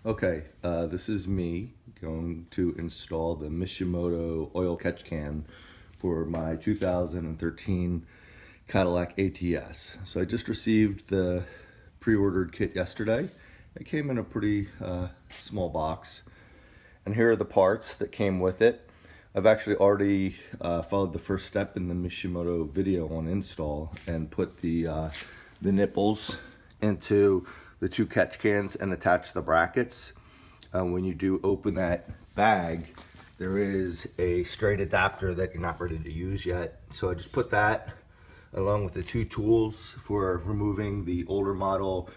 Okay, this is me going to install the Mishimoto oil catch can for my 2013 Cadillac ATS. So I just received the pre-ordered kit yesterday. It came in a pretty small box. And here are the parts that came with it. I've actually already followed the first step in the Mishimoto video on install and put the nipples into the two catch cans and attach the brackets. When you do open that bag, there is a straight adapter that you're not ready to use yet. So I just put that along with the two tools for removing the older model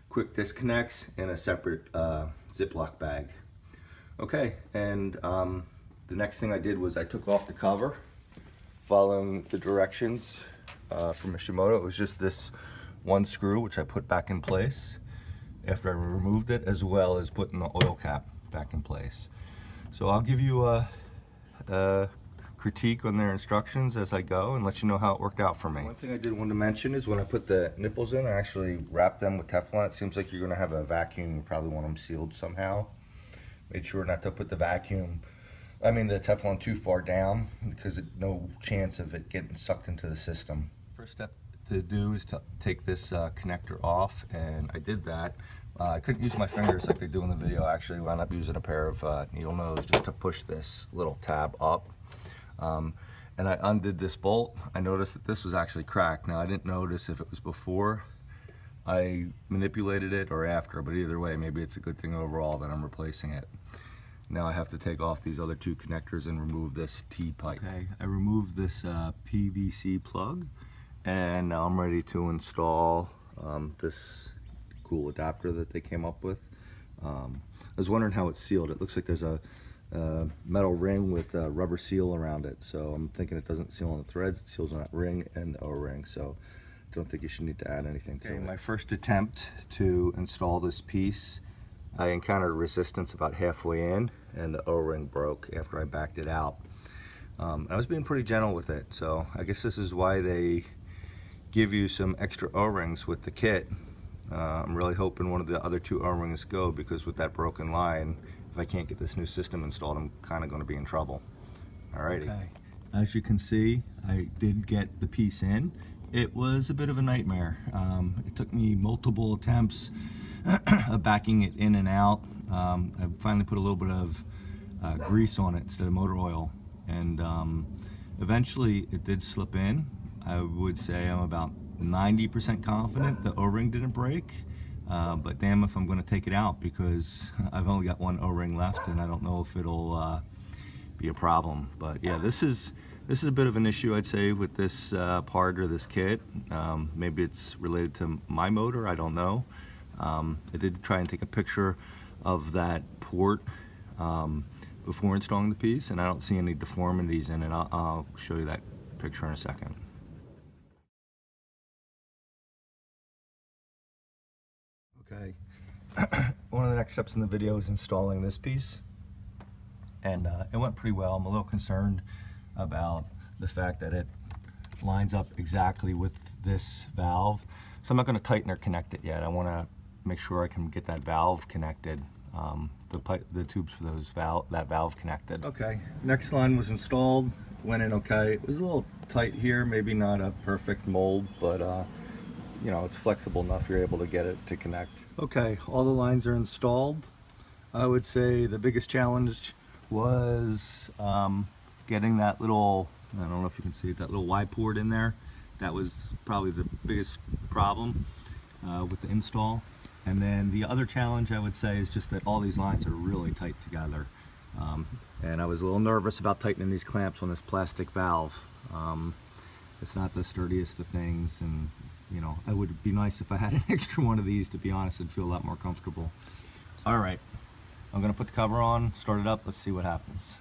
quick disconnects in a separate Ziploc bag. Okay, and the next thing I did was I took off the cover following the directions from Mishimoto. It was just this one screw which I put back in place after I removed it, as well as putting the oil cap back in place. So I'll give you a critique on their instructions as I go and let you know how it worked out for me. One thing I did want to mention is when I put the nipples in, I actually wrapped them with Teflon. It seems like you're going to have a vacuum. You probably want them sealed somehow. Made sure not to put the Teflon too far down, because no chance of it getting sucked into the system. First step to do is to take this connector off, and I did that. I couldn't use my fingers like they do in the video. I actually wound up using a pair of needle nose just to push this little tab up. And I undid this bolt. I noticed that this was actually cracked. Now I didn't notice if it was before I manipulated it or after, but either way, maybe it's a good thing overall that I'm replacing it. Now I have to take off these other two connectors and remove this T-pipe. Okay, I removed this PVC plug, and now I'm ready to install this cool adapter that they came up with. I was wondering how it's sealed. It looks like there's a metal ring with a rubber seal around it, so I'm thinking it doesn't seal on the threads, it seals on that ring and the O-ring, so I don't think you should need to add anything to it. My first attempt to install this piece, I encountered resistance about halfway in, and the O-ring broke after I backed it out. I was being pretty gentle with it, so I guess this is why they give you some extra O-rings with the kit. I'm really hoping one of the other two O-rings go, because with that broken line, if I can't get this new system installed, I'm kind of going to be in trouble. Alrighty. Okay. As you can see, I did get the piece in. It was a bit of a nightmare. It took me multiple attempts of backing it in and out. I finally put a little bit of grease on it instead of motor oil, and eventually it did slip in. I would say I'm about 90% confident the O-ring didn't break, but damn if I'm going to take it out, because I've only got one O-ring left and I don't know if it'll be a problem. But yeah, this is a bit of an issue, I'd say, with this part or this kit. Maybe it's related to my motor, I don't know. I did try and take a picture of that port before installing the piece, and I don't see any deformities in it. I'll show you that picture in a second. Okay, one of the next steps in the video is installing this piece, and it went pretty well. I'm a little concerned about the fact that it lines up exactly with this valve, so I'm not going to tighten or connect it yet. I want to make sure I can get that valve connected, the tubes for that valve connected. Okay, next line was installed, went in okay. It was a little tight here, maybe not a perfect mold, but you know, it's flexible enough you're able to get it to connect. Okay, all the lines are installed. I would say the biggest challenge was getting that little, I don't know if you can see it, that little Y port in there. That was probably the biggest problem with the install. And then the other challenge I would say is just that all these lines are really tight together. And I was a little nervous about tightening these clamps on this plastic valve. It's not the sturdiest of things, and you know, it would be nice if I had an extra one of these, to be honest. I'd feel a lot more comfortable. All right, I'm gonna put the cover on, start it up, let's see what happens.